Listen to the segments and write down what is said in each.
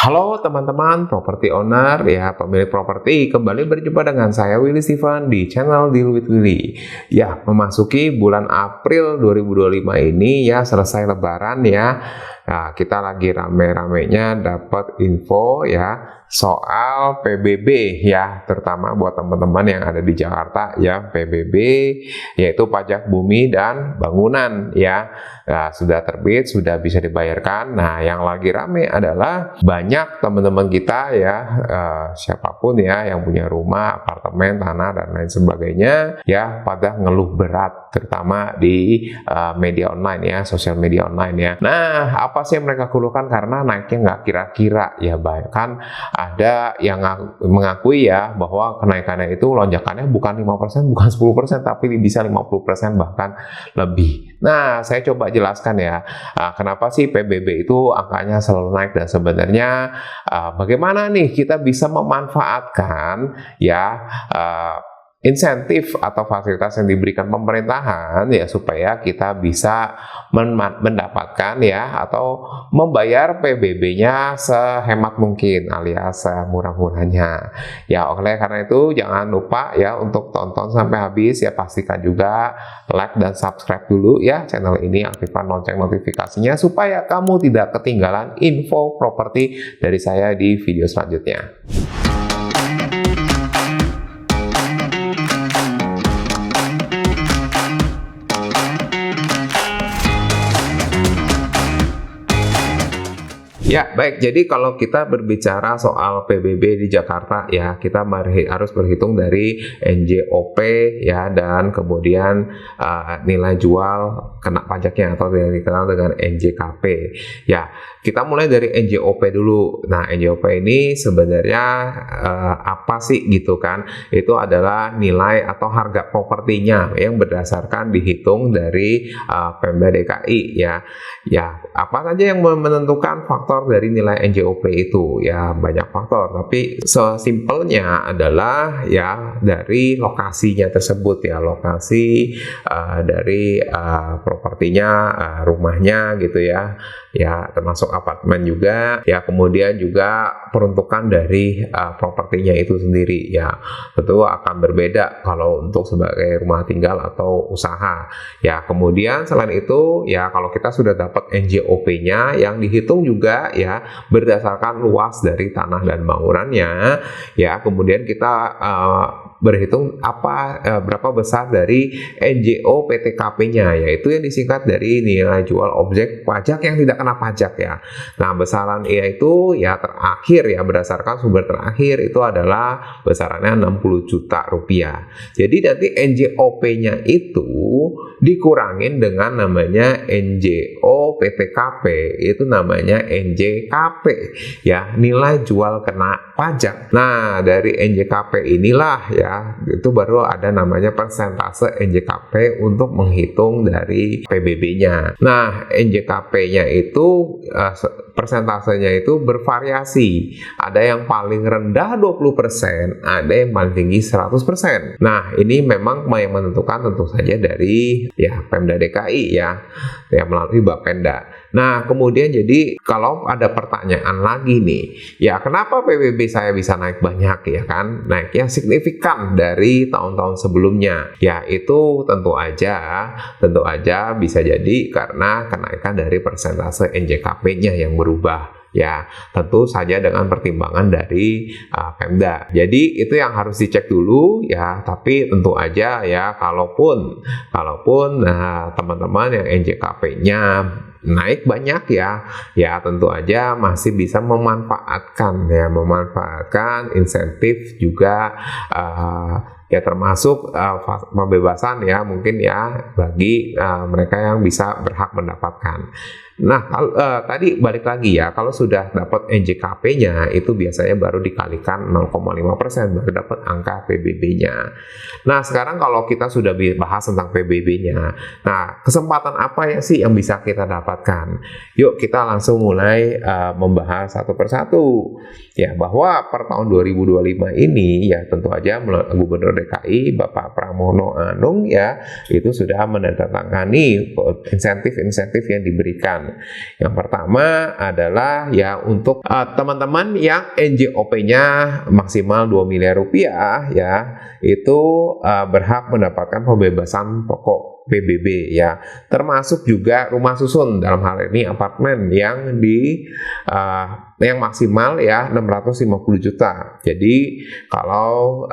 Halo teman-teman property owner ya, pemilik properti, kembali berjumpa dengan saya Willy Steven di channel Deal with Willy. Ya, memasuki bulan April 2025 ini ya, selesai lebaran ya. Nah, kita lagi rame-ramenya dapat info ya soal PBB ya, terutama buat teman-teman yang ada di Jakarta ya, PBB yaitu pajak bumi dan bangunan ya. Nah, sudah terbit, sudah bisa dibayarkan. Nah, yang lagi rame adalah banyak teman-teman kita ya, siapapun ya yang punya rumah, apartemen, tanah dan lain sebagainya ya, pada ngeluh berat, terutama di media online ya, sosial media online ya. Nah, apa sih yang mereka keluhkan? Karena naiknya nggak kira-kira ya, bahkan ada yang mengakui ya bahwa kenaikannya itu lonjakannya bukan 5%, bukan 10%, tapi bisa 50% bahkan lebih. Nah, saya coba jelaskan ya, kenapa sih PBB itu angkanya selalu naik, dan sebenarnya bagaimana nih kita bisa memanfaatkan ya insentif atau fasilitas yang diberikan pemerintahan ya, supaya kita bisa mendapatkan ya atau membayar PBB-nya sehemat mungkin alias semurah-murahnya ya. Oleh karena itu jangan lupa ya untuk tonton sampai habis ya, pastikan juga like dan subscribe dulu ya channel ini, aktifkan lonceng notifikasinya supaya kamu tidak ketinggalan info properti dari saya di video selanjutnya. Ya, baik. Jadi kalau kita berbicara soal PBB di Jakarta ya, kita harus berhitung dari NJOP ya, dan kemudian nilai jual kena pajaknya atau yang dikenal dengan NJKP. Ya, kita mulai dari NJOP dulu. Nah, NJOP ini sebenarnya apa sih gitu kan? Itu adalah nilai atau harga propertinya yang berdasarkan dihitung dari Pemda DKI ya. Ya, apa saja yang menentukan faktor dari nilai NJOP itu? Ya, banyak faktor, tapi sesimpelnya adalah ya dari lokasinya tersebut ya, lokasi dari propertinya, rumahnya gitu ya. Ya, termasuk apartemen juga ya, kemudian juga peruntukan dari propertinya itu sendiri ya. Tentu akan berbeda kalau untuk sebagai rumah tinggal atau usaha ya. Kemudian selain itu ya, kalau kita sudah dapat NJOP-nya yang dihitung juga ya berdasarkan luas dari tanah dan bangunannya ya, kemudian kita berhitung berapa besar dari NJO PTKP-nya, yaitu yang disingkat dari nilai jual objek pajak yang tidak kena pajak ya. Nah, besaran itu ya terakhir ya, berdasarkan sumber terakhir itu adalah besarannya 60 juta rupiah. Jadi nanti NJOP-nya itu dikurangin dengan namanya NJO PTKP, itu namanya NJKP ya, nilai jual kena pajak. Nah, dari NJKP inilah ya, itu baru ada namanya persentase NJKP untuk menghitung dari PBB-nya. Nah, NJKP-nya itu persentasenya itu bervariasi. Ada yang paling rendah 20%, ada yang paling tinggi 100%. Nah, ini memang yang menentukan tentu saja dari ya Pemda DKI ya melalui Bapenda. Nah, kemudian jadi kalau ada pertanyaan lagi nih, ya kenapa PBB saya bisa naik banyak ya kan? Naiknya signifikan dari tahun-tahun sebelumnya. Ya, itu tentu aja bisa jadi karena kenaikan dari persentase NJKP-nya yang berubah. Ya, tentu saja dengan pertimbangan dari Pemda. Jadi itu yang harus dicek dulu ya. Tapi tentu aja ya, kalaupun teman-teman yang NJKP-nya naik banyak ya tentu aja masih bisa memanfaatkan insentif juga ya, termasuk pembebasan ya mungkin ya bagi mereka yang bisa berhak mendapatkan. Nah, tadi balik lagi ya, kalau sudah dapat NJKP-nya itu biasanya baru dikalikan 0,5% baru dapat angka PBB-nya. Nah, sekarang kalau kita sudah bahas tentang PBB-nya, nah kesempatan apa ya sih yang bisa kita dapatkan? Yuk kita langsung mulai membahas satu persatu ya, bahwa per tahun 2025 ini ya tentu aja Gubernur DKI Bapak Pramono Anung ya itu sudah menandatangani insentif-insentif yang diberikan perhatikan. Yang pertama adalah ya untuk teman-teman yang NJOP-nya maksimal 2 miliar rupiah ya, itu berhak mendapatkan pembebasan pokok PBB ya, termasuk juga rumah susun, dalam hal ini apartemen yang yang maksimal ya 650 juta. Jadi kalau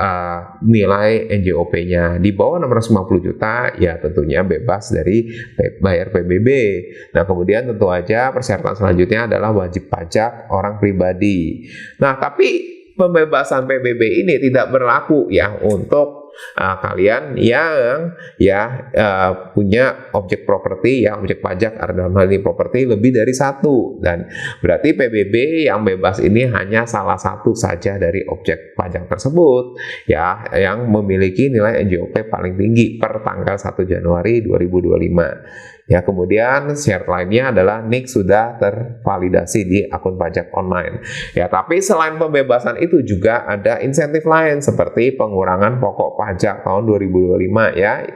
nilai NJOP-nya di bawah 650 juta ya tentunya bebas dari bayar PBB. Nah, kemudian tentu aja persyaratan selanjutnya adalah wajib pajak orang pribadi. Nah, tapi pembebasan PBB ini tidak berlaku ya untuk kalian yang punya objek properti ya, objek pajak dalam hal ini properti lebih dari satu, dan berarti PBB yang bebas ini hanya salah satu saja dari objek pajak tersebut ya yang memiliki nilai NJOP paling tinggi per tanggal 1 Januari 2025. Ya, kemudian syarat lainnya adalah NIK sudah tervalidasi di akun pajak online. Ya, tapi selain pembebasan itu juga ada insentif lain seperti pengurangan pokok pajak tahun 2025 ya.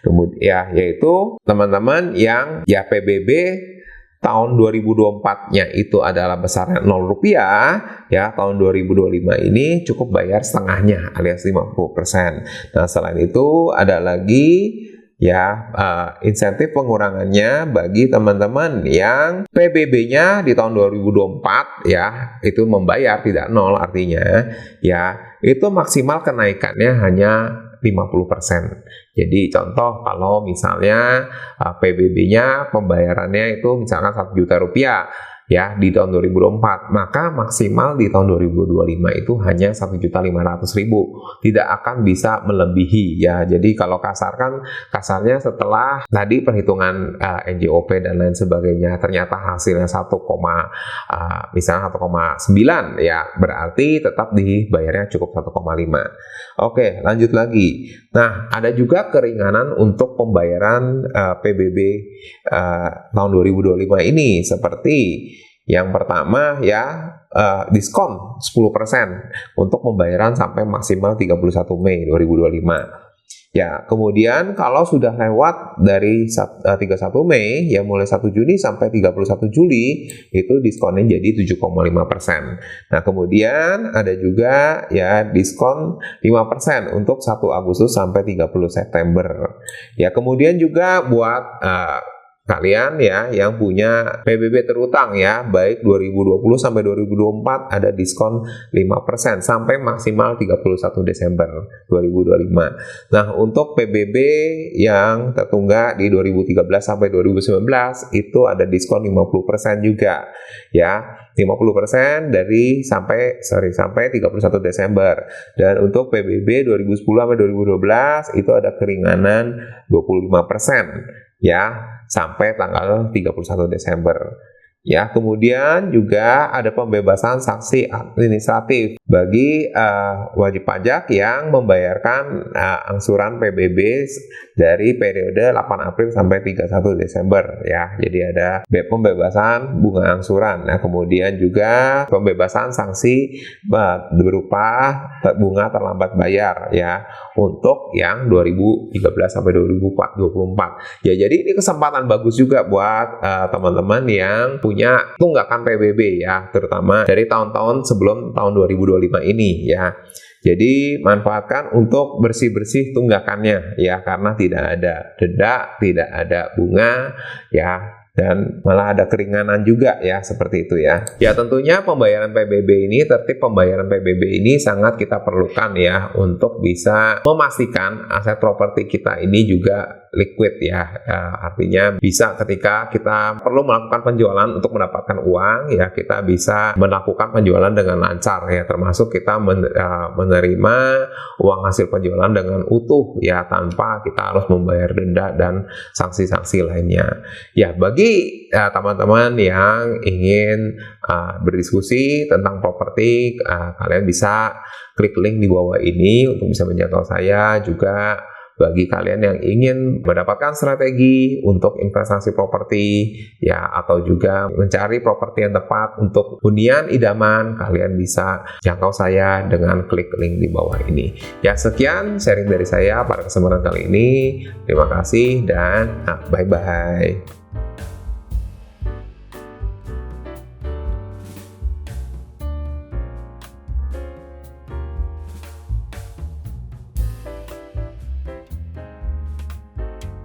Kemudian ya, yaitu teman-teman yang ya PBB tahun 2024-nya itu adalah besarnya 0 rupiah, ya tahun 2025 ini cukup bayar setengahnya alias 50%. Nah, selain itu ada lagi ya insentif pengurangannya bagi teman-teman yang PBB-nya di tahun 2024 ya itu membayar tidak nol, artinya ya itu maksimal kenaikannya hanya 50%. Jadi contoh kalau misalnya PBB-nya pembayarannya itu misalkan 1 juta rupiah ya di tahun 2024, maka maksimal di tahun 2025 itu hanya 1.500.000, tidak akan bisa melebihi ya. Jadi kalau kasarnya setelah tadi perhitungan NJOP dan lain sebagainya ternyata hasilnya misalnya 1,9 ya, berarti tetap dibayarnya cukup 1,5. Oke, lanjut lagi. Nah, ada juga keringanan untuk pembayaran PBB tahun 2025 ini, seperti yang pertama ya diskon 10% untuk pembayaran sampai maksimal 31 Mei 2025. Ya, kemudian kalau sudah lewat dari 31 Mei ya mulai 1 Juni sampai 31 Juli itu diskonnya jadi 7,5%. Nah, kemudian ada juga ya diskon 5% untuk 1 Agustus sampai 30 September. Ya, kemudian juga buat kalian ya yang punya PBB terutang ya baik 2020 sampai 2024 ada diskon 5% sampai maksimal 31 Desember 2025. Nah, untuk PBB yang tertunggak di 2013 sampai 2019 itu ada diskon 50% juga ya, 50% sampai 31 Desember. Dan untuk PBB 2010 sampai 2012 itu ada keringanan 25% ya sampai tanggal 31 Desember. Ya, kemudian juga ada pembebasan sanksi administratif bagi wajib pajak yang membayarkan angsuran PBB dari periode 8 April sampai 31 Desember ya. Jadi ada pembebasan bunga angsuran. Nah, kemudian juga pembebasan sanksi berupa bunga terlambat bayar ya untuk yang 2013 sampai 2024. Ya, jadi ini kesempatan bagus juga buat teman-teman yang punya tunggakan PBB ya, terutama dari tahun-tahun sebelum tahun 2025 ini ya. Jadi manfaatkan untuk bersih-bersih tunggakannya ya, karena tidak ada denda, tidak ada bunga ya, dan malah ada keringanan juga ya, seperti itu ya. Ya, tentunya pembayaran PBB ini, tertib pembayaran PBB ini sangat kita perlukan ya untuk bisa memastikan aset properti kita ini juga liquid ya, artinya bisa ketika kita perlu melakukan penjualan untuk mendapatkan uang ya, kita bisa melakukan penjualan dengan lancar ya, termasuk kita menerima uang hasil penjualan dengan utuh ya, tanpa kita harus membayar denda dan sanksi-sanksi lainnya. Ya, bagi teman-teman yang ingin berdiskusi tentang properti, kalian bisa klik link di bawah ini untuk bisa menjangkau saya. Juga bagi kalian yang ingin mendapatkan strategi untuk investasi properti ya, atau juga mencari properti yang tepat untuk hunian idaman, kalian bisa jangkau saya dengan klik link di bawah ini. Ya, sekian sharing dari saya pada kesempatan kali ini. Terima kasih dan bye-bye.